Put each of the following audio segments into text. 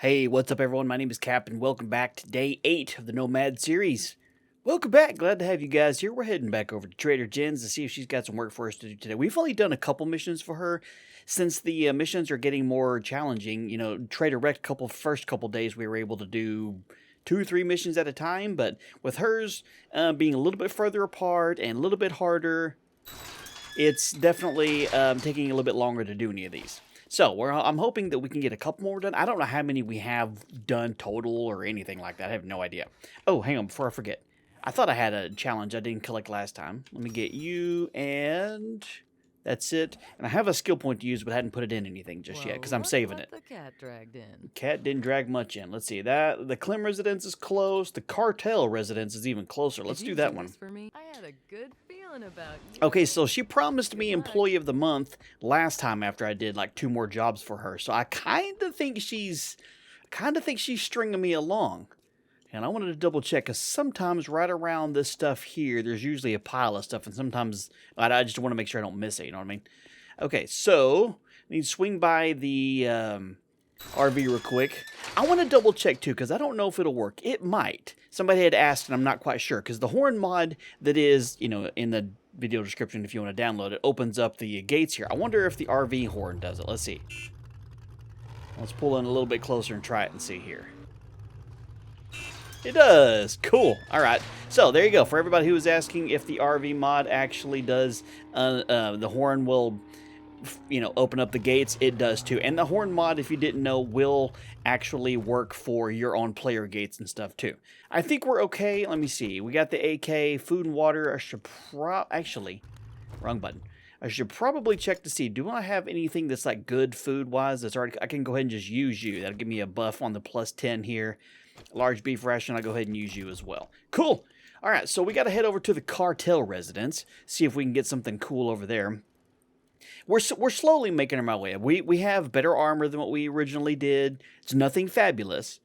Hey, what's up everyone? My name is Cap and welcome back to day 8 of the Nomad series. Welcome back. Glad to have you guys here. We're heading back over to Trader Jen's to see if she's got some work for us to do today. We've only done a couple missions for her since the missions are getting more challenging. You know, Trader wrecked first couple days we were able to do 2 or 3 missions at a time, but with hers being a little bit further apart and a little bit harder, it's definitely taking a little bit longer to do any of these. So I'm hoping that we can get a couple more done. I don't know how many we have done total or anything like that. I have no idea. Oh, hang on, before I forget. I thought I had a challenge I didn't collect last time. Let me get you, and that's it. And I have a skill point to use, but I hadn't put it in anything just yet because I'm saving it. The cat dragged in. Cat didn't drag much in. Let's see. The Clem residence is close. The Cartel residence is even closer. Let's do that one. For me? I had a good feeling about you. Okay, so she promised me Employee of the Month last time after I did like 2 more jobs for her. So I kind of think she's stringing me along. And I wanted to double check because sometimes right around this stuff here, there's usually a pile of stuff, and sometimes I just want to make sure I don't miss it. You know what I mean? Okay, so I need to swing by the RV real quick. I want to double check too because I don't know if it'll work. It might. Somebody had asked, and I'm not quite sure because the horn mod that is, you know, in the video description if you want to download it, opens up the gates here. I wonder if the RV horn does it. Let's see. Let's pull in a little bit closer and try it and see here. It does. Cool. All right. So there you go. For everybody who was asking if the RV mod actually does, the horn will, you know, open up the gates. It does too. And the horn mod, if you didn't know, will actually work for your own player gates and stuff too. I think we're okay. Let me see. We got the AK, food and water. I should actually, wrong button. I should probably check to see, do I have anything that's like good food-wise that's already, I can go ahead and just use you. That'll give me a buff on the +10 here. Large beef ration, I'll go ahead and use you as well. Cool. All right, so we got to head over to the Cartel residence, see if we can get something cool over there. We're slowly making our way. We have better armor than what we originally did. It's nothing fabulous.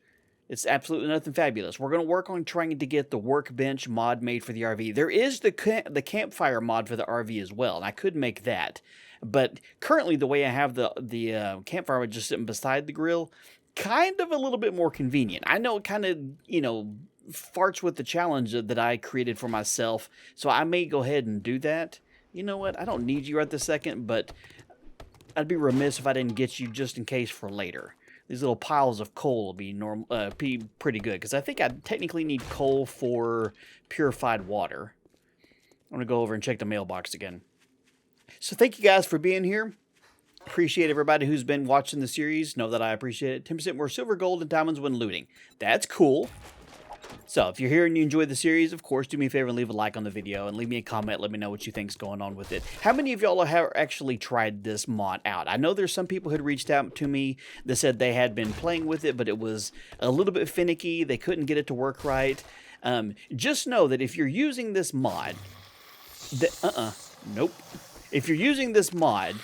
It's absolutely nothing fabulous. We're going to work on trying to get the workbench mod made for the RV. There is the campfire mod for the RV as well, and I could make that. But currently, the way I have the campfire just sitting beside the grill, kind of a little bit more convenient. I know it kind of, you know, farts with the challenge that I created for myself, so I may go ahead and do that. You know what? I don't need you right this second, but I'd be remiss if I didn't get you just in case for later. These little piles of coal will be pretty good, because I think I technically need coal for purified water. I'm going to go over and check the mailbox again. So thank you guys for being here. Appreciate everybody who's been watching the series. Know that I appreciate it. 10% more silver, gold, and diamonds when looting. That's cool. So if you're here and you enjoyed the series, of course, do me a favor and leave a like on the video and leave me a comment. Let me know what you think's going on with it. How many of y'all have actually tried this mod out? I know there's some people who had reached out to me that said they had been playing with it, but it was a little bit finicky. They couldn't get it to work right. Just know that if you're using this mod, nope. If you're using this mod,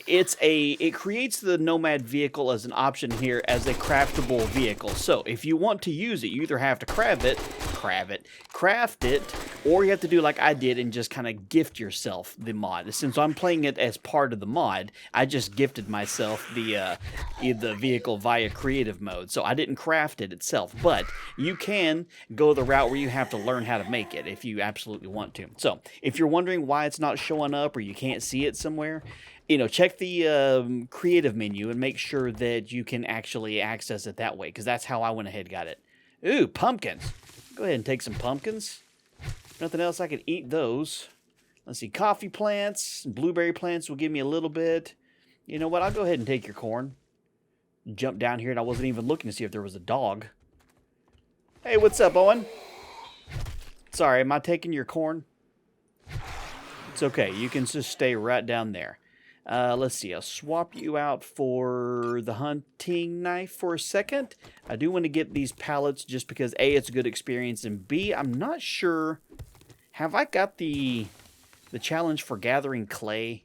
it creates the Nomad vehicle as an option here as a craftable vehicle. So if you want to use it, you either have to craft it, or you have to do like I did and just kind of gift yourself the mod. Since I'm playing it as part of the mod, I just gifted myself the vehicle via creative mode. So I didn't craft it itself, but you can go the route where you have to learn how to make it if you absolutely want to. So if you're wondering why it's not showing up or you can't see it somewhere, you know, check the creative menu and make sure that you can actually access it that way, because that's how I went ahead and got it. Ooh, pumpkins. Go ahead and take some pumpkins. Nothing else, I could eat those. Let's see, coffee plants, blueberry plants will give me a little bit. You know what, I'll go ahead and take your corn. Jump down here, and I wasn't even looking to see if there was a dog. Hey, what's up, Owen? Sorry, am I taking your corn? It's okay, you can just stay right down there. Let's see, I'll swap you out for the hunting knife for a second. I do want to get these pallets just because A, it's a good experience, and B, I'm not sure. Have I got the challenge for gathering clay?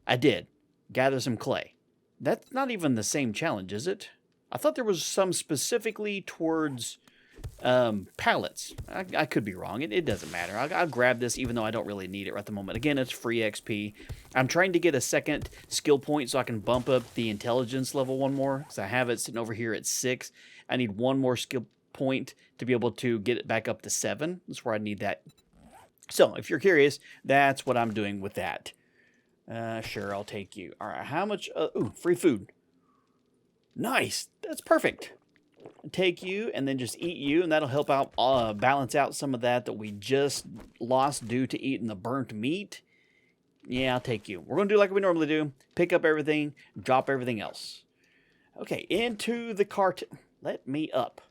I did. Gather some clay. That's not even the same challenge, is it? I thought there was some specifically towards Pallets. I could be wrong. It doesn't matter. I'll grab this even though I don't really need it right at the moment. Again, it's free XP. I'm trying to get a second skill point so I can bump up the intelligence level one more, because I have it sitting over here at 6. I need one more skill point to be able to get it back up to 7. That's where I need that. So, if you're curious, that's what I'm doing with that. Sure, I'll take you. All right, how much? Ooh, free food. Nice. That's perfect. Take you and then just eat you, and that'll help out balance out some of that we just lost due to eating the burnt meat. Yeah, I'll take you. We're going to do like we normally do. Pick up everything, drop everything else. Okay, into the cart. Let me up.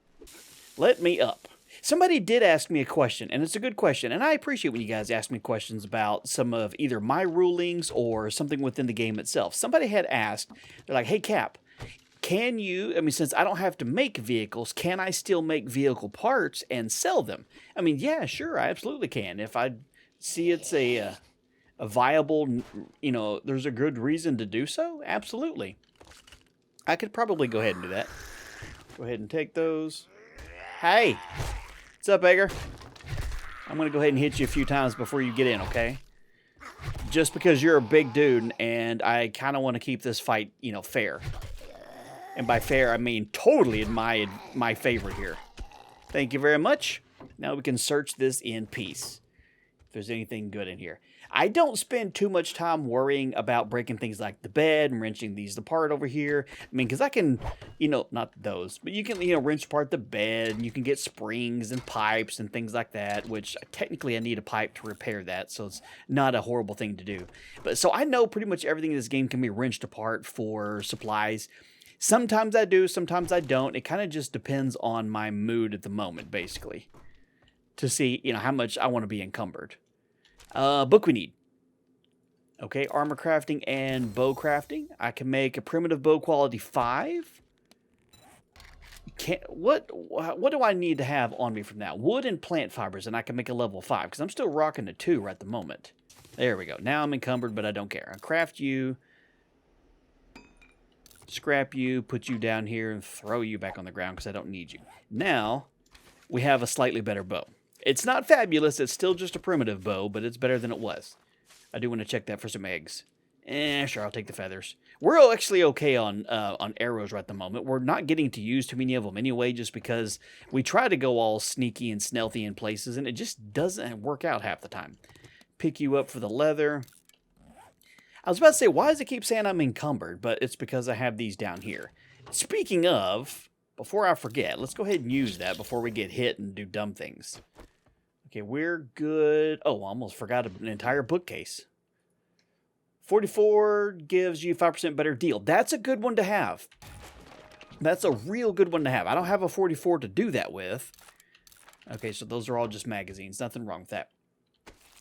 Let me up. Somebody did ask me a question, and it's a good question, and I appreciate when you guys ask me questions about some of either my rulings or something within the game itself. Somebody had asked, they're like, hey, Cap, can you, I mean, since I don't have to make vehicles, can I still make vehicle parts and sell them? I mean, yeah, sure, I absolutely can. If I see it's a viable, you know, there's a good reason to do so, absolutely. I could probably go ahead and do that. Go ahead and take those. Hey, what's up, Edgar? I'm going to go ahead and hit you a few times before you get in, okay? Just because you're a big dude, and I kind of want to keep this fight, you know, fair. And by fair, I mean totally in my favor here. Thank you very much. Now we can search this in peace. If there's anything good in here. I don't spend too much time worrying about breaking things like the bed and wrenching these apart over here. I mean, because I can, you know, not those, but you can, you know, wrench apart the bed, and you can get springs and pipes and things like that, which technically I need a pipe to repair that, so it's not a horrible thing to do. But so I know pretty much everything in this game can be wrenched apart for supplies. Sometimes I do, sometimes I don't. It kind of just depends on my mood at the moment, basically, to see, you know, how much I want to be encumbered. Book we need. Okay, armor crafting and bow crafting. I can make a primitive bow quality 5. What do I need to have on me from that? Wood and plant fibers, and I can make a level 5, because I'm still rocking a 2 right at the moment. There we go. Now I'm encumbered, but I don't care. I'll craft you, scrap you, put you down here, and throw you back on the ground because I don't need you. Now, we have a slightly better bow. It's not fabulous, it's still just a primitive bow, but it's better than it was. I do want to check that for some eggs. Sure, I'll take the feathers. We're actually okay on arrows right at the moment. We're not getting to use too many of them anyway, just because we try to go all sneaky and stealthy in places, and it just doesn't work out half the time. Pick you up for the leather. I was about to say, why does it keep saying I'm encumbered? But it's because I have these down here. Speaking of, before I forget, let's go ahead and use that before we get hit and do dumb things. Okay, we're good. Oh, I almost forgot an entire bookcase. 44 gives you 5% better deal. That's a good one to have. That's a real good one to have. I don't have a 44 to do that with. Okay, so those are all just magazines. Nothing wrong with that.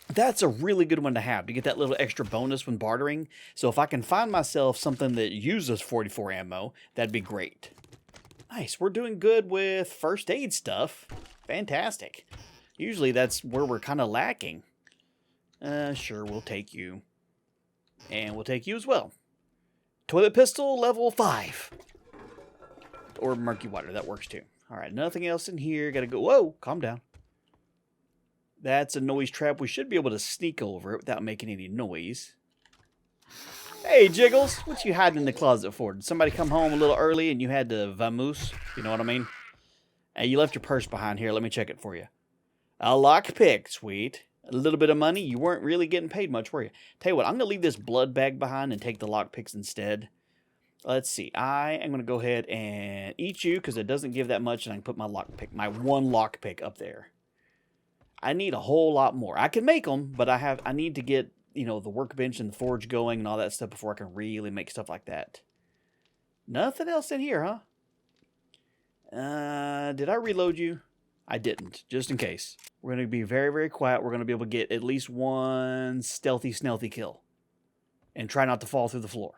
That's a really good one to have, to get that little extra bonus when bartering. So if I can find myself something that uses 44 ammo, that'd be great. Nice, we're doing good with first aid stuff. Fantastic. Usually that's where we're kind of lacking. Sure, we'll take you. And we'll take you as well. Toilet pistol, level 5. Or murky water, that works too. Alright, nothing else in here. Gotta go, whoa, calm down. That's a noise trap. We should be able to sneak over it without making any noise. Hey, Jiggles. What you hiding in the closet for? Did somebody come home a little early and you had to vamoose? You know what I mean? Hey, you left your purse behind here. Let me check it for you. A lockpick. Sweet. A little bit of money. You weren't really getting paid much, were you? Tell you what, I'm going to leave this blood bag behind and take the lockpicks instead. Let's see. I am going to go ahead and eat you because it doesn't give that much, and I can put my one lockpick up there. I need a whole lot more. I can make them, but I need to get, you know, the workbench and the forge going and all that stuff before I can really make stuff like that. Nothing else in here, huh? Did I reload you? I didn't, just in case. We're going to be very, very quiet. We're going to be able to get at least one stealthy kill. And try not to fall through the floor.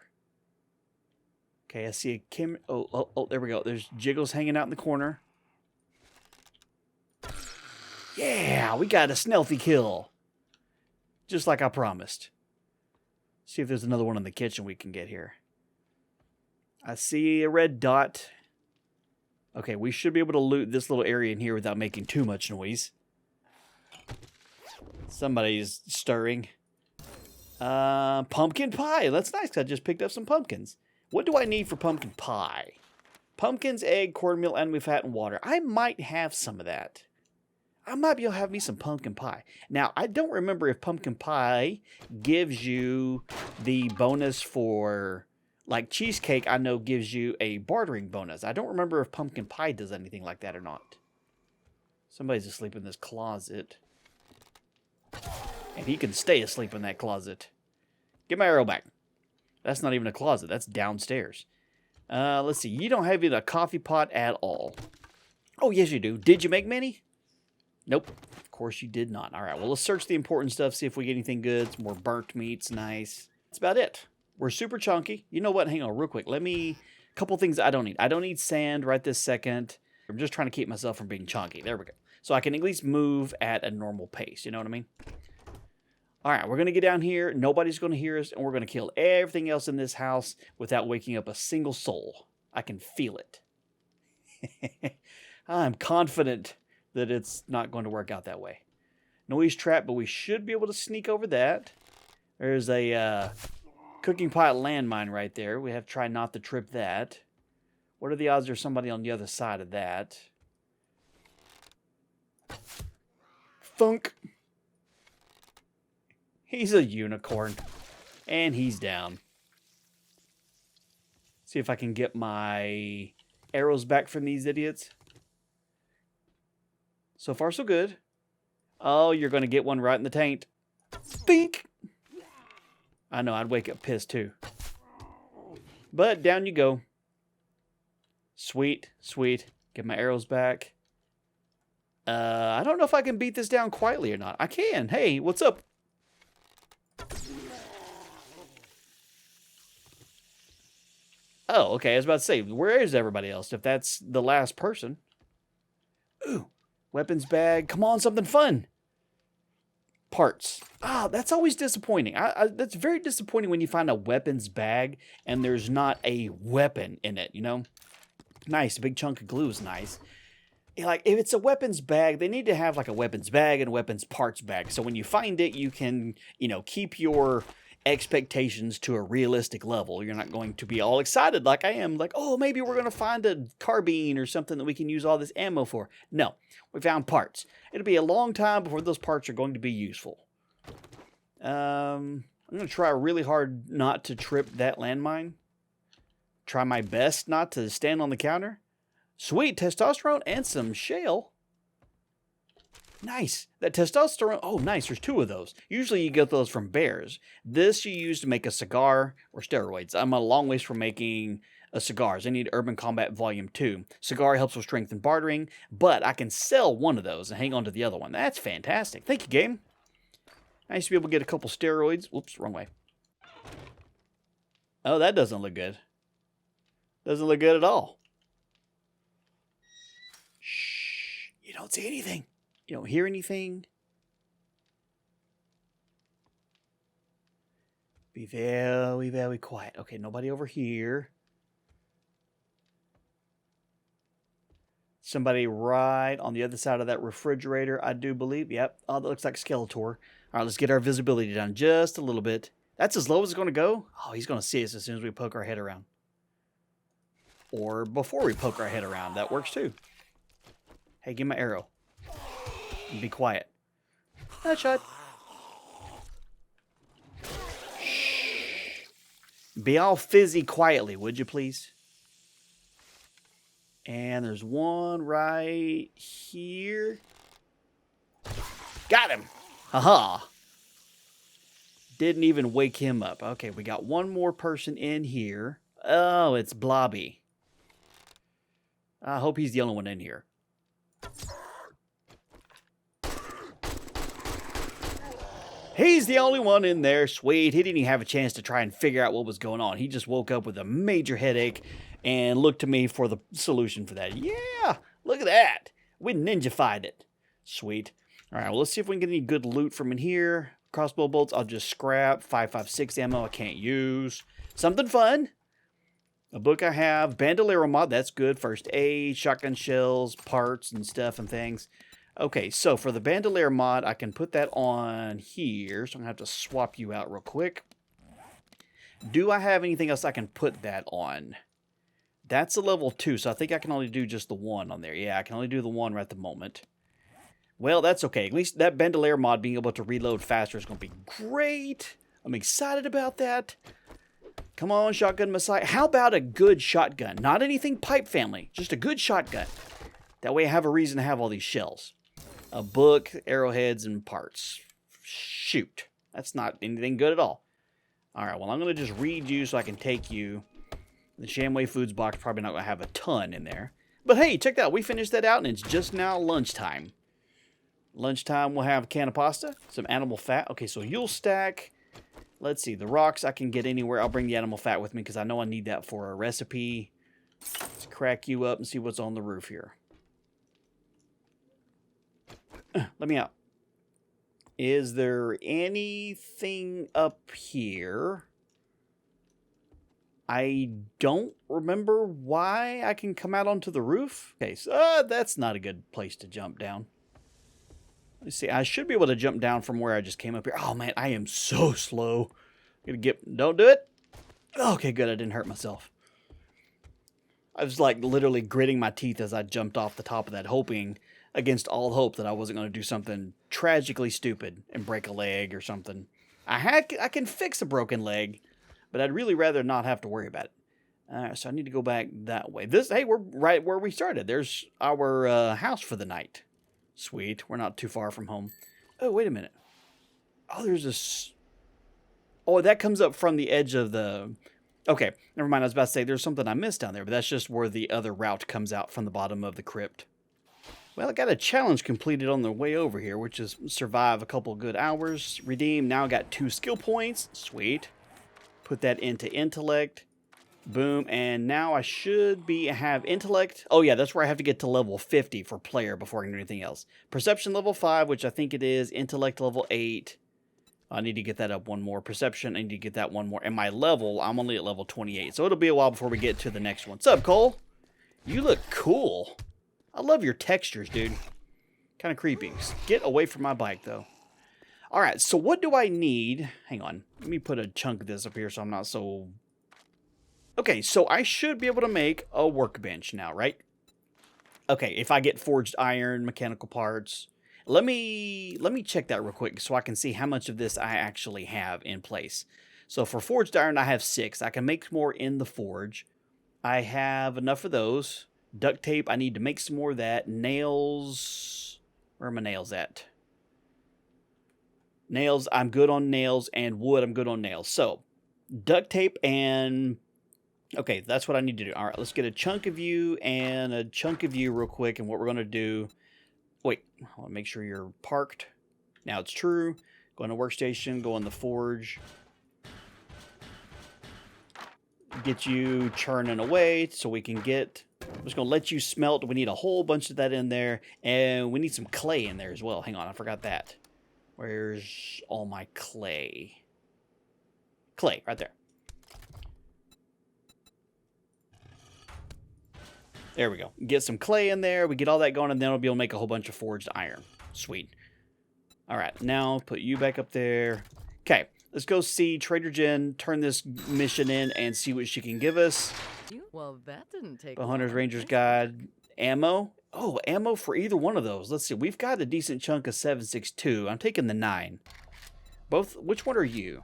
Okay, I see a Kim. Oh, there we go. There's Jiggles hanging out in the corner. Yeah, we got a stealthy kill. Just like I promised. See if there's another one in the kitchen we can get here. I see a red dot. Okay, we should be able to loot this little area in here without making too much noise. Somebody's stirring. Pumpkin pie. That's nice, 'cause I just picked up some pumpkins. What do I need for pumpkin pie? Pumpkins, egg, cornmeal, enemy fat, and water. I might have some of that. I might be able to have me some pumpkin pie. Now, I don't remember if pumpkin pie gives you the bonus for... Like cheesecake, I know gives you a bartering bonus. I don't remember if pumpkin pie does anything like that or not. Somebody's asleep in this closet. And he can stay asleep in that closet. Get my arrow back. That's not even a closet. That's downstairs. Let's see. You don't have even a coffee pot at all. Oh, yes, you do. Did you make many? Nope. Of course you did not. All right. Well, let's search the important stuff. See if we get anything good. Some more burnt meats. Nice. That's about it. We're super chunky. You know what? Hang on real quick. A couple things I don't need. I don't need sand right this second. I'm just trying to keep myself from being chunky. There we go. So I can at least move at a normal pace. You know what I mean? All right, we're going to get down here. Nobody's going to hear us, and we're going to kill everything else in this house without waking up a single soul. I can feel it. I'm confident that it's not going to work out that way. Noise trap, but we should be able to sneak over that. There's a cooking pot landmine right there. We have to try not to trip that. What are the odds there's somebody on the other side of that? Thunk. He's a unicorn. And he's down. See if I can get my arrows back from these idiots. So far, so good. Oh, you're going to get one right in the taint. Think. I know, I'd wake up pissed too. But down you go. Sweet, sweet. Get my arrows back. I don't know if I can beat this down quietly or not. I can. Hey, what's up? Oh, okay. I was about to say, where is everybody else if that's the last person? Ooh, weapons bag. Come on, something fun. Parts. Ah, that's always disappointing. That's very disappointing when you find a weapons bag and there's not a weapon in it, you know? Nice. A big chunk of glue is nice. Like, if it's a weapons bag, they need to have like a weapons bag and a weapons parts bag. So when you find it, you can, you know, keep your expectations to a realistic level. You're not going to be all excited like I am. Like, oh, maybe we're going to find a carbine or something that we can use all this ammo for. No, we found parts. It'll be a long time before those parts are going to be useful. I'm going to try really hard not to trip that landmine. Try my best not to stand on the counter. Sweet, testosterone and some shale. Nice. That testosterone, oh, nice. There's 2 of those. Usually you get those from bears. This you use to make a cigar or steroids. I'm a long ways from making cigars. I need Urban Combat Volume 2. Cigar helps with strength and bartering, but I can sell one of those and hang on to the other one. That's fantastic. Thank you, game. Nice to be able to get a couple steroids. Whoops, wrong way. Oh, that doesn't look good. Doesn't look good at all. Shh. You don't see anything. You don't hear anything. Be very, very quiet. Okay, nobody over here. Somebody right on the other side of that refrigerator, I do believe. Yep. Oh, that looks like Skeletor. All right, let's get our visibility down just a little bit. That's as low as it's going to go. Oh, he's going to see us as soon as we poke our head around. Or before we poke our head around. That works too. Hey, give me my arrow. And be quiet. Nice shot. Shh. Be all fizzy quietly, would you please? And there's one right here. Got him. Haha. Didn't even wake him up. Okay, we got one more person in here. Oh, it's Blobby. I hope he's the only one in here. He's the only one in there. Sweet. He didn't even have a chance to try and figure out what was going on. He just woke up with a major headache and looked to me for the solution for that. Yeah, look at that. We ninja-fied it. Sweet. All right, well, let's see if we can get any good loot from in here. Crossbow bolts, I'll just scrap. 5.56 ammo I can't use. Something fun. A book I have. Bandolero mod, that's good. First aid, shotgun shells, parts and stuff and things. Okay, so for the bandolier mod, I can put that on here. So I'm going to have to swap you out real quick. Do I have anything else I can put that on? That's a level 2, so I think I can only do just the one on there. Yeah, I can only do the one right at the moment. Well, that's okay. At least that bandolier mod being able to reload faster is going to be great. I'm excited about that. Come on, Shotgun Messiah. How about a good shotgun? Not anything pipe family, just a good shotgun. That way I have a reason to have all these shells. A book, arrowheads, and parts. Shoot. That's not anything good at all. Alright, well, I'm going to just read you so I can take you. The Shamway Foods box probably not going to have a ton in there. But hey, check that out. We finished that out, and it's just now lunchtime. Lunchtime, we'll have a can of pasta, some animal fat. Okay, so you'll stack. Let's see. The rocks I can get anywhere. I'll bring the animal fat with me because I know I need that for a recipe. Let's crack you up and see what's on the roof here. Let me out. Is there anything up here? I don't remember why I can come out onto the roof. Okay, so that's not a good place to jump down. Let's see. I should be able to jump down from where I just came up here. Oh, man, I am so slow. Don't do it. Okay, good. I didn't hurt myself. I was like literally gritting my teeth as I jumped off the top of that, hoping against all hope that I wasn't going to do something tragically stupid and break a leg or something. I can fix a broken leg, but I'd really rather not have to worry about it. So I need to go back that way. Hey, we're right where we started. There's our house for the night. Sweet. We're not too far from home. Oh, wait a minute. Oh, there's this. Oh, that comes up from the edge of the. Okay, never mind. I was about to say there's something I missed down there, but that's just where the other route comes out from the bottom of the crypt. Well, I got a challenge completed on the way over here, which is survive a couple good hours. Redeem. Now I got 2 skill points. Sweet. Put that into intellect. Boom. And now I should have intellect. Oh, yeah, that's where I have to get to level 50 for player before I can do anything else. Perception level 5, which I think it is. Intellect level 8. I need to get that up one more. Perception, I need to get that one more. And my level, I'm only at level 28. So it'll be a while before we get to the next one. What's up, Cole? You look cool. I love your textures, dude. Kind of creepy. Get away from my bike, though. All right, so what do I need? Hang on. Let me put a chunk of this up here so I'm not so... Okay, so I should be able to make a workbench now, right? Okay, if I get forged iron, mechanical parts... Let me check that real quick so I can see how much of this I actually have in place. So for forged iron, I have 6. I can make more in the forge. I have enough of those. Duct tape, I need to make some more of that. Nails, where are my nails at? Nails, I'm good on nails, and wood, I'm good on nails. So, duct tape and... Okay, that's what I need to do. All right, let's get a chunk of you and a chunk of you real quick, and what we're going to do... Wait, I want to make sure you're parked. Now it's true. Go on the workstation, go on the forge. Get you churning away so we can get... I'm just going to let you smelt. We need a whole bunch of that in there. And we need some clay in there as well. Hang on, I forgot that. Where's all my clay? Clay, right there. There we go. Get some clay in there. We get all that going, and then we'll be able to make a whole bunch of forged iron. Sweet. All right, now put you back up there. Okay, let's go see Trader Jen, turn this mission in, and see what she can give us. Well, that didn't take The Hunter's Ranger's Guide. Ammo. Oh, ammo for either one of those. Let's see. We've got a decent chunk of 7.62. I'm taking the 9. Both. Which one are you?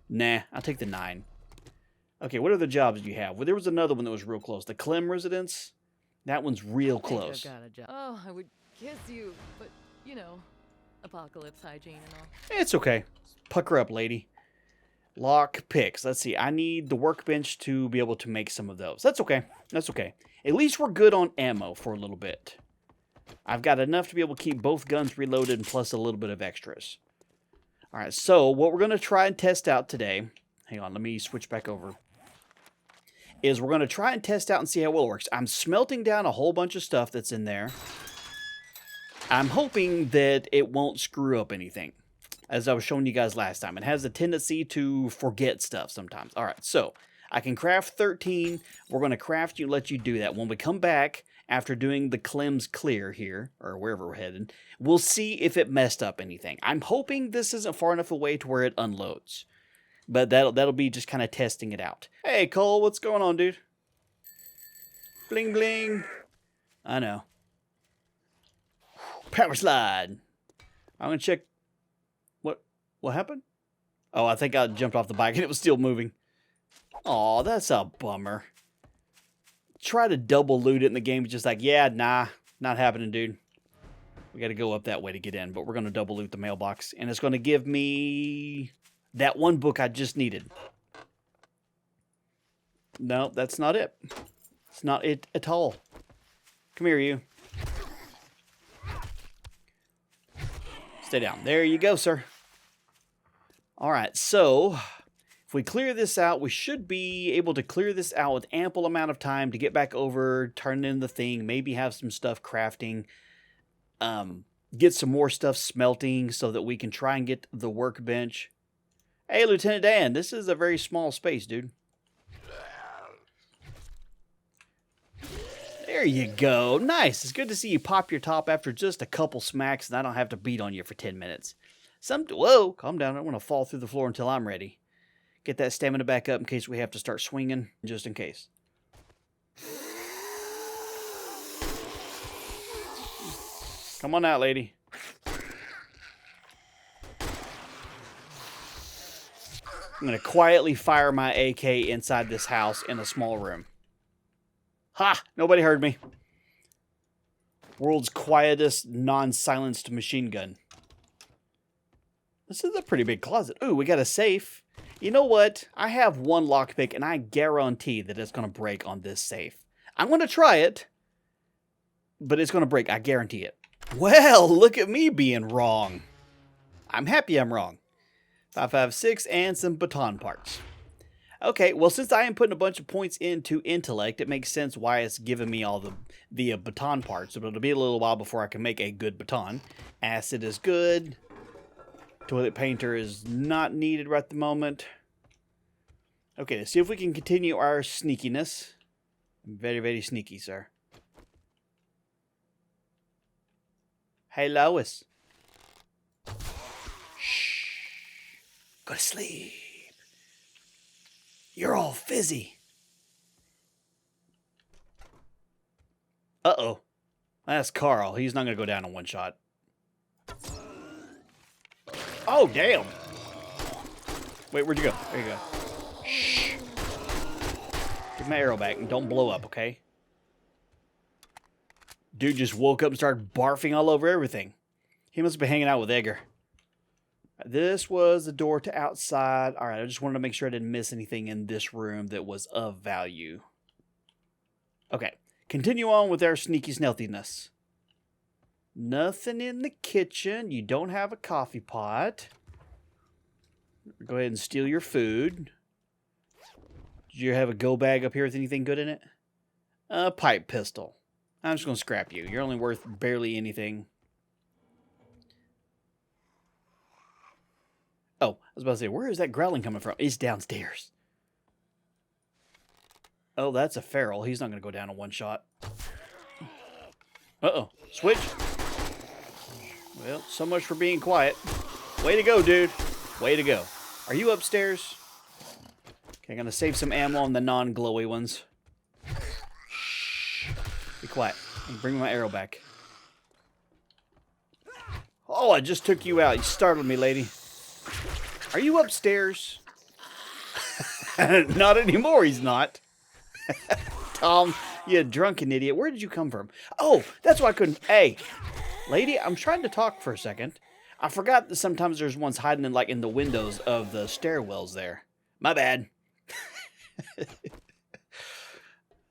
Nah, I'll take the 9. Okay, what are the jobs you have? Well, there was another one that was real close. The Clem residence. That one's real close. I've got a job. Oh, I would kiss you, but, you know, apocalypse hygiene and all. It's okay. Pucker up, lady. Lock picks. Let's see. I need the workbench to be able to make some of those. That's okay. That's okay. At least we're good on ammo for a little bit. I've got enough to be able to keep both guns reloaded and plus a little bit of extras. All right, so what we're going to try and test out today... Hang on, let me switch back over. Is we're going to try and test out and see how well it works. I'm smelting down a whole bunch of stuff that's in there. I'm hoping that it won't screw up anything. As I was showing you guys last time. It has a tendency to forget stuff sometimes. All right, so I can craft 13. We're going to craft you, let you do that. When we come back, after doing the Clem's clear here, or wherever we're headed, we'll see if it messed up anything. I'm hoping this isn't far enough away to where it unloads. But that'll be just kind of testing it out. Hey, Cole, what's going on, dude? Bling, bling. I know. Power slide. I'm going to check. What happened? Oh, I think I jumped off the bike and it was still moving. Aw, that's a bummer. Try to double loot it in the game. It's just like, yeah, nah, not happening, dude. We got to go up that way to get in, but we're going to double loot the mailbox. And it's going to give me that one book I just needed. No, that's not it. It's not it at all. Come here, you. Stay down. There you go, sir. All right, so if we clear this out, we should be able to clear this out with ample amount of time to get back over, turn in the thing, maybe have some stuff crafting, get some more stuff smelting so that we can try and get the workbench. Hey, Lieutenant Dan, this is a very small space, dude. There you go. Nice. It's good to see you pop your top after just a couple smacks and I don't have to beat on you for 10 minutes. Whoa, calm down. I don't want to fall through the floor until I'm ready. Get that stamina back up in case we have to start swinging, just in case. Come on out, lady. I'm going to quietly fire my AK inside this house in a small room. Ha! Nobody heard me. World's quietest, non-silenced machine gun. This is a pretty big closet. Ooh, we got a safe. You know what? I have one lockpick, and I guarantee that it's going to break on this safe. I'm going to try it, but it's going to break. I guarantee it. Well, look at me being wrong. I'm happy I'm wrong. 556 and some baton parts. Okay, well, since I am putting a bunch of points into intellect, it makes sense why it's giving me all the baton parts. But it'll be a little while before I can make a good baton. Acid is good. Toilet painter is not needed right at the moment. Okay, let's see if we can continue our sneakiness. Very, very sneaky, sir. Hey, Lois. Shh. Go to sleep. You're all fizzy. Uh-oh. That's Carl. He's not going to go down in one shot. Oh, damn. Wait, where'd you go? There you go. Shh. Give my arrow back and don't blow up, okay? Dude just woke up and started barfing all over everything. He must have been hanging out with Edgar. This was the door to outside. All right, I just wanted to make sure I didn't miss anything in this room that was of value. Okay, continue on with our sneaky stealthiness. Nothing in the kitchen. You don't have a coffee pot. Go ahead and steal your food. Did you have a go bag up here with anything good in it? A pipe pistol. I'm just going to scrap you. You're only worth barely anything. Oh, I was about to say, where is that growling coming from? It's downstairs. Oh, that's a feral. He's not going to go down in one shot. Uh-oh. Switch. Well, so much for being quiet. Way to go, dude. Way to go. Are you upstairs? Okay, I'm going to save some ammo on the non-glowy ones. Shh. Be quiet. And bring my arrow back. Oh, I just took you out. You startled me, lady. Are you upstairs? Not anymore, he's not. Tom, you drunken idiot. Where did you come from? Oh, that's why I couldn't. Hey, lady, I'm trying to talk for a second. I forgot that sometimes there's ones hiding in the windows of the stairwells there. My bad.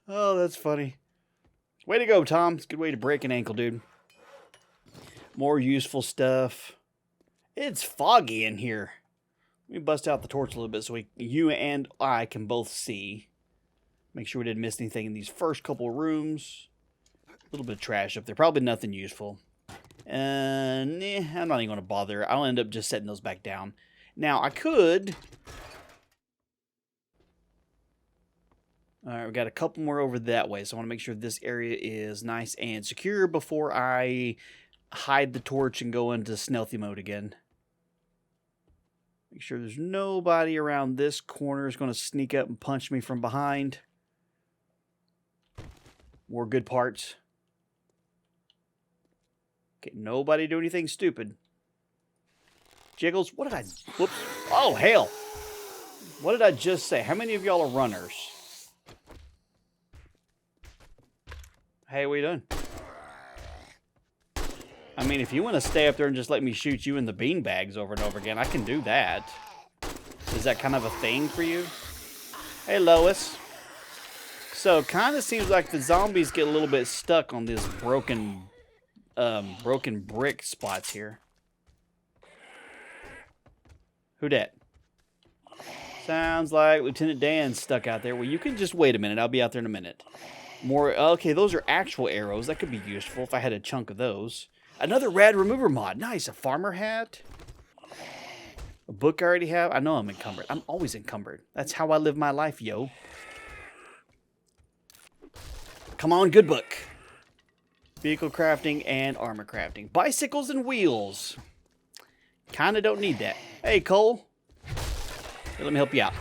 Oh, that's funny. Way to go, Tom. It's a good way to break an ankle, dude. More useful stuff. It's foggy in here. Let me bust out the torch a little bit so you and I can both see. Make sure we didn't miss anything in these first couple rooms. A little bit of trash up there. Probably nothing useful. Nah, I'm not even going to bother. I'll end up just setting those back down. Now, I could All right, we got a couple more over that way, so I want to make sure this area is nice and secure before I hide the torch and go into stealthy mode again. Make sure there's nobody around this corner is going to sneak up and punch me from behind. More good parts. Okay, nobody do anything stupid. Jiggles, what did I... Whoops. Oh, hell. What did I just say? How many of y'all are runners? Hey, what are you doing? I mean, if you want to stay up there and just let me shoot you in the beanbags over and over again, I can do that. Is that kind of a thing for you? Hey, Lois. So, it kind of seems like the zombies get a little bit stuck on this broken brick spots here. Who dat? Sounds like Lieutenant Dan's stuck out there. Well, you can just wait a minute. I'll be out there in a minute. More. Okay, those are actual arrows. That could be useful if I had a chunk of those. Another rad remover mod. Nice. A farmer hat. A book I already have. I know I'm encumbered. I'm always encumbered. That's how I live my life, yo. Come on, good book. Vehicle crafting and armor crafting. Bicycles and wheels. Kinda don't need that. Hey, Cole. Here, let me help you out.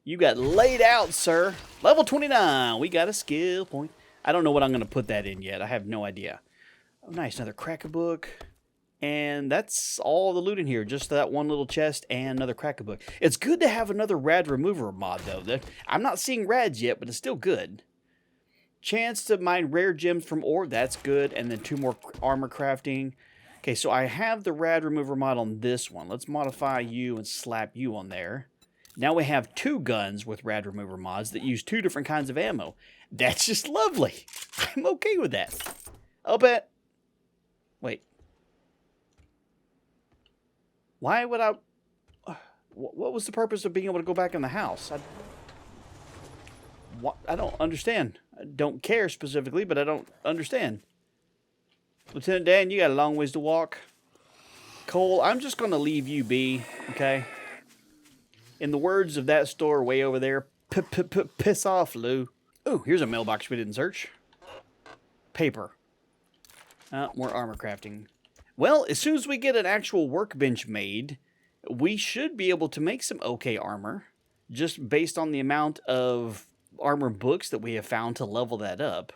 You got laid out, sir. Level 29. We got a skill point. I don't know what I'm going to put that in yet. I have no idea. Oh, nice. Another cracker book. And that's all the loot in here. Just that one little chest and another cracker book. It's good to have another rad remover mod, though. I'm not seeing rads yet, but it's still good. Chance to mine rare gems from ore. That's good. And then 2 more armor crafting. Okay, so I have the rad remover mod on this one. Let's modify you and slap you on there. Now we have 2 guns with rad remover mods that use 2 different kinds of ammo. That's just lovely. I'm okay with that. I'll bet. Wait. Why would I... What was the purpose of being able to go back in the house? I don't understand. I don't care specifically, but I don't understand. Lieutenant Dan, you got a long ways to walk. Cole, I'm just going to leave you be, okay? In the words of that store way over there, piss off, Lou. Ooh, here's a mailbox we didn't search. Paper. More armor crafting. Well, as soon as we get an actual workbench made, we should be able to make some okay armor, just based on the amount of armor books that we have found to level that up.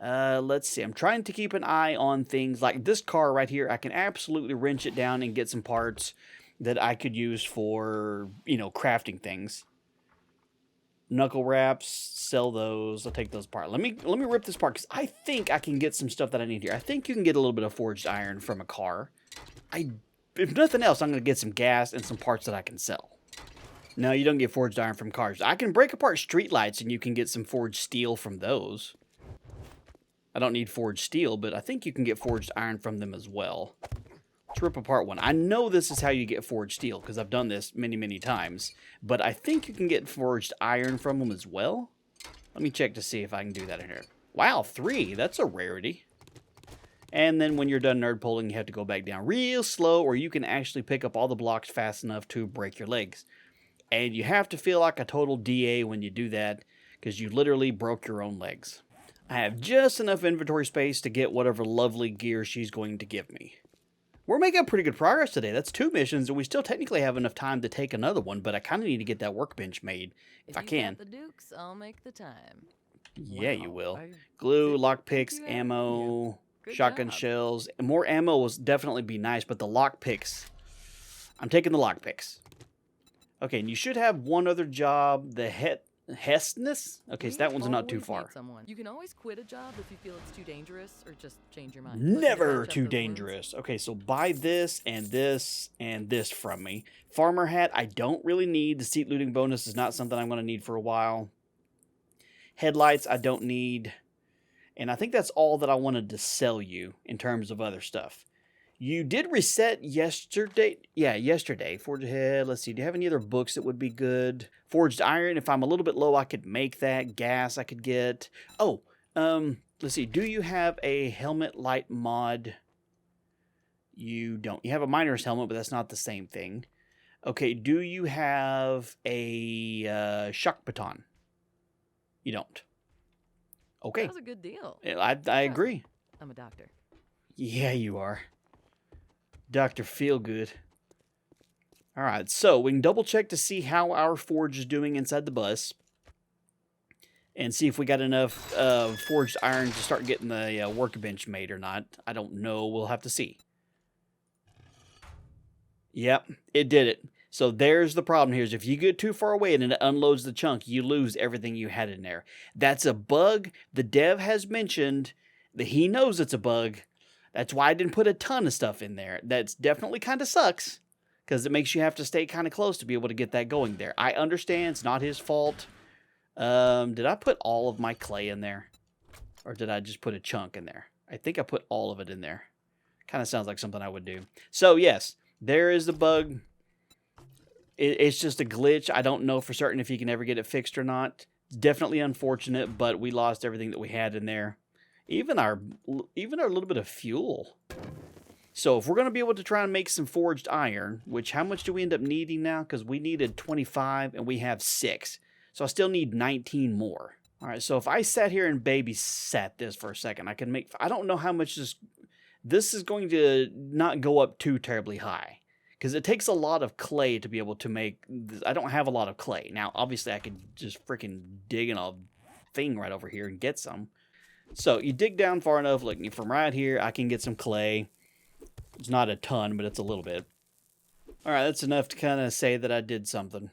Let's see. I'm trying to keep an eye on things like this car right here. I can absolutely wrench it down and get some parts that I could use for, crafting things. Knuckle wraps, sell those. I'll take those apart. Let me rip this apart because I think I can get some stuff that I need here. I think you can get a little bit of forged iron from a car. If nothing else, I'm going to get some gas and some parts that I can sell. No, you don't get forged iron from cars. I can break apart streetlights and you can get some forged steel from those. I don't need forged steel, but I think you can get forged iron from them as well. Let's rip apart one. I know this is how you get forged steel, because I've done this many, many times. But I think you can get forged iron from them as well. Let me check to see if I can do that in here. Wow, 3. That's a rarity. And then when you're done nerd pulling, you have to go back down real slow, or you can actually pick up all the blocks fast enough to break your legs. And you have to feel like a total DA when you do that, because you literally broke your own legs. I have just enough inventory space to get whatever lovely gear she's going to give me. We're making pretty good progress today. That's 2 missions, and we still technically have enough time to take another one, but I kind of need to get that workbench made, if I can. If you got the dukes, I'll make the time. Yeah, you will. Glue, lockpicks, ammo, shotgun shells. More ammo will definitely be nice, but the lockpicks... I'm taking the lockpicks. Okay, and you should have one other job, the Hestness? Okay, so that one's not too far. You can always quit a job if you feel it's too dangerous, or just change your mind. Never too dangerous. Okay, so buy this and this and this from me. Farmer hat, I don't really need. The seat looting bonus is not something I'm going to need for a while. Headlights, I don't need. And I think that's all that I wanted to sell you in terms of other stuff. You did reset yesterday. Yeah, yesterday. Forged ahead. Let's see. Do you have any other books that would be good? Forged iron. If I'm a little bit low, I could make that. Gas I could get. Oh, let's see. Do you have a helmet light mod? You don't. You have a miner's helmet, but that's not the same thing. Okay, do you have a shock baton? You don't. Okay. That was a good deal. I Trust me, agree. I'm a doctor. Yeah, you are. Dr. Feelgood. All right, so we can double check to see how our forge is doing inside the bus. And see if we got enough forged iron to start getting the workbench made or not. I don't know. We'll have to see. Yep, it did it. So there's the problem here is if you get too far away and it unloads the chunk, you lose everything you had in there. That's a bug. The dev has mentioned that he knows it's a bug. That's why I didn't put a ton of stuff in there. That's definitely kind of sucks because it makes you have to stay kind of close to be able to get that going there. I understand it's not his fault. Did I put all of my clay in there? Or did I just put a chunk in there? I think I put all of it in there. Kind of sounds like something I would do. So, yes, there is the bug. It's just a glitch. I don't know for certain if you can ever get it fixed or not. It's definitely unfortunate, but we lost everything that we had in there. Even our little bit of fuel. So, if we're going to be able to try and make some forged iron, which how much do we end up needing now? Because we needed 25 and we have 6. So I still need 19 more. All right, so if I sat here and babysat this for a second, I can make... I don't know how much this is going to not go up too terribly high. Because it takes a lot of clay to be able to make... I don't have a lot of clay. Now, obviously, I could just freaking dig in a thing right over here and get some. So you dig down far enough, like from right here, I can get some clay. It's not a ton, but it's a little bit. All right, that's enough to kind of say that I did something.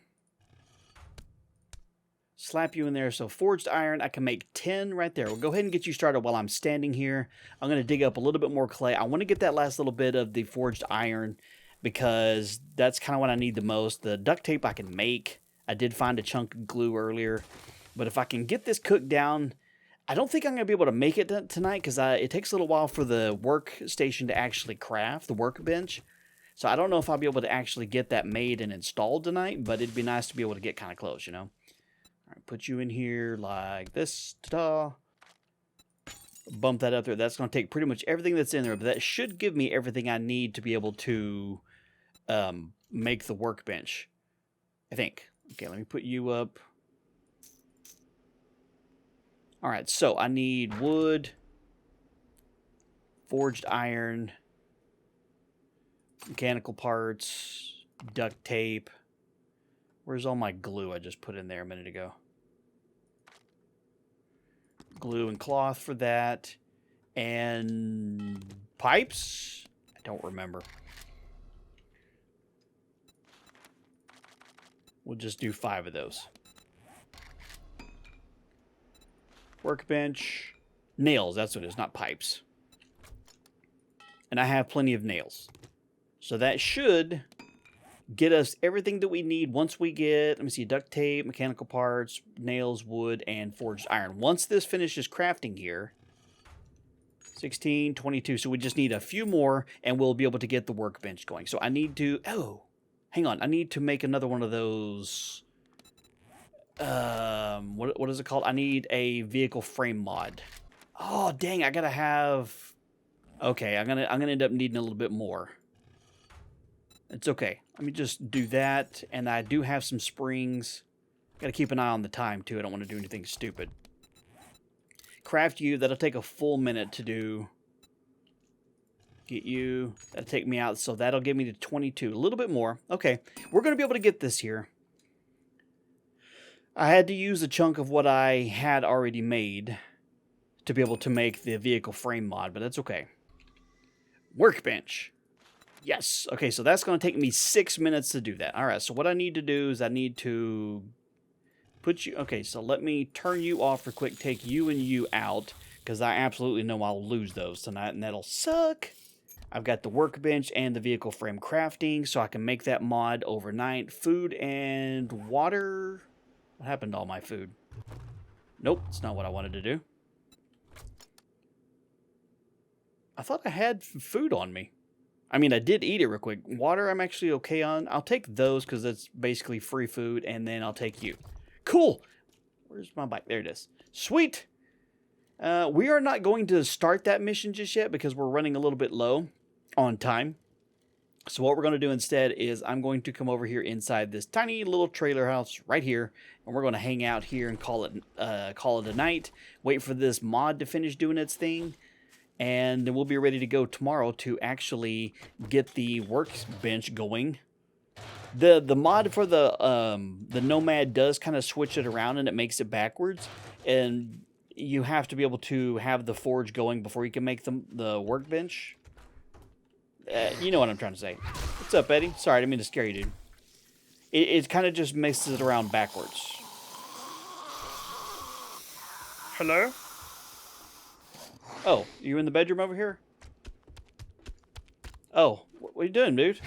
Slap you in there. So forged iron, I can make 10 right there. We'll go ahead and get you started while I'm standing here. I'm going to dig up a little bit more clay. I want to get that last little bit of the forged iron because that's kind of what I need the most. The duct tape I can make. I did find a chunk of glue earlier. But if I can get this cooked down, I don't think I'm going to be able to make it tonight because it takes a little while for the workstation to actually craft, the workbench. So I don't know if I'll be able to actually get that made and installed tonight, but it'd be nice to be able to get kind of close, you know. All right, put you in here like this. Ta-da. Bump that up there. That's going to take pretty much everything that's in there, but that should give me everything I need to be able to make the workbench, I think. Okay, let me put you up. All right, so I need wood, forged iron, mechanical parts, duct tape. Where's all my glue I just put in there a minute ago? Glue and cloth for that. And pipes? I don't remember. We'll just do 5 of those. Workbench. Nails, that's what it is, not pipes. And I have plenty of nails. So that should get us everything that we need once we get, let me see, duct tape, mechanical parts, nails, wood, and forged iron. Once this finishes crafting here, 16, 22, so we just need a few more, and we'll be able to get the workbench going. So I need to, hang on, I need to make another one of those, what is it called? I need a vehicle frame mod. Oh, dang, I gotta have, okay, I'm gonna end up needing a little bit more. It's okay. Let me just do that. And I do have some springs. Got to keep an eye on the time, too. I don't want to do anything stupid. Craft you. That'll take a full minute to do. Get you. That'll take me out. So that'll give me to 22. A little bit more. Okay. We're going to be able to get this here. I had to use a chunk of what I had already made to be able to make the vehicle frame mod, but that's okay. Workbench. Yes. Okay, so that's going to take me 6 minutes to do that. All right, so what I need to do is I need to put you... Okay, so let me turn you off real quick, take you and you out, because I absolutely know I'll lose those tonight, and that'll suck. I've got the workbench and the vehicle frame crafting, so I can make that mod overnight. Food and water... What happened to all my food? Nope, it's not what I wanted to do. I thought I had food on me. I mean, I did eat it real quick. Water, I'm actually okay on. I'll take those because that's basically free food, and then I'll take you. Cool. Where's my bike? There it is. Sweet. We are not going to start that mission just yet because we're running a little bit low on time. So what we're going to do instead is I'm going to come over here inside this tiny little trailer house right here, and we're going to hang out here and call it a night. Wait for this mod to finish doing its thing, and then we'll be ready to go tomorrow to actually get the workbench going. The mod for the Nomad does kind of switch it around, and it makes it backwards, and you have to be able to have the forge going before you can make the workbench. You know what I'm trying to say. What's up, Eddie? Sorry, I didn't mean to scare you, dude. It kind of just messes it around backwards. Hello? Oh, you in the bedroom over here? Oh, what are you doing, dude?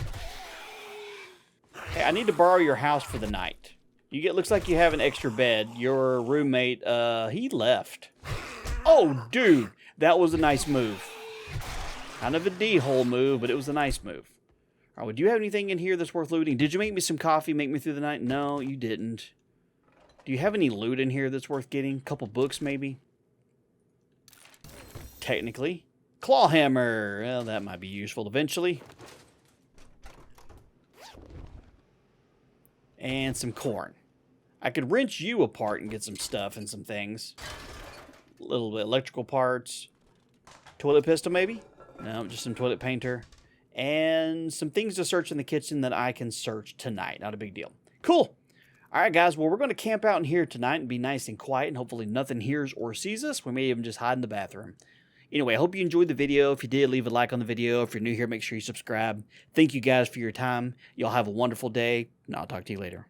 Hey, I need to borrow your house for the night. Looks like you have an extra bed. Your roommate, he left. Oh, dude, that was a nice move. Kind of a D-hole move, but it was a nice move. All right, well, do you have anything in here that's worth looting? Did you make me some coffee, make me through the night? No, you didn't. Do you have any loot in here that's worth getting? A couple books, maybe? Technically. Claw hammer. Well, that might be useful eventually. And some corn. I could wrench you apart and get some stuff and some things. A little bit electrical parts. Toilet pistol, maybe? No, just some toilet painter. And some things to search in the kitchen that I can search tonight. Not a big deal. Cool. All right, guys. Well, we're going to camp out in here tonight and be nice and quiet. And hopefully nothing hears or sees us. We may even just hide in the bathroom. Anyway, I hope you enjoyed the video. If you did, leave a like on the video. If you're new here, make sure you subscribe. Thank you guys for your time. Y'all have a wonderful day. And I'll talk to you later.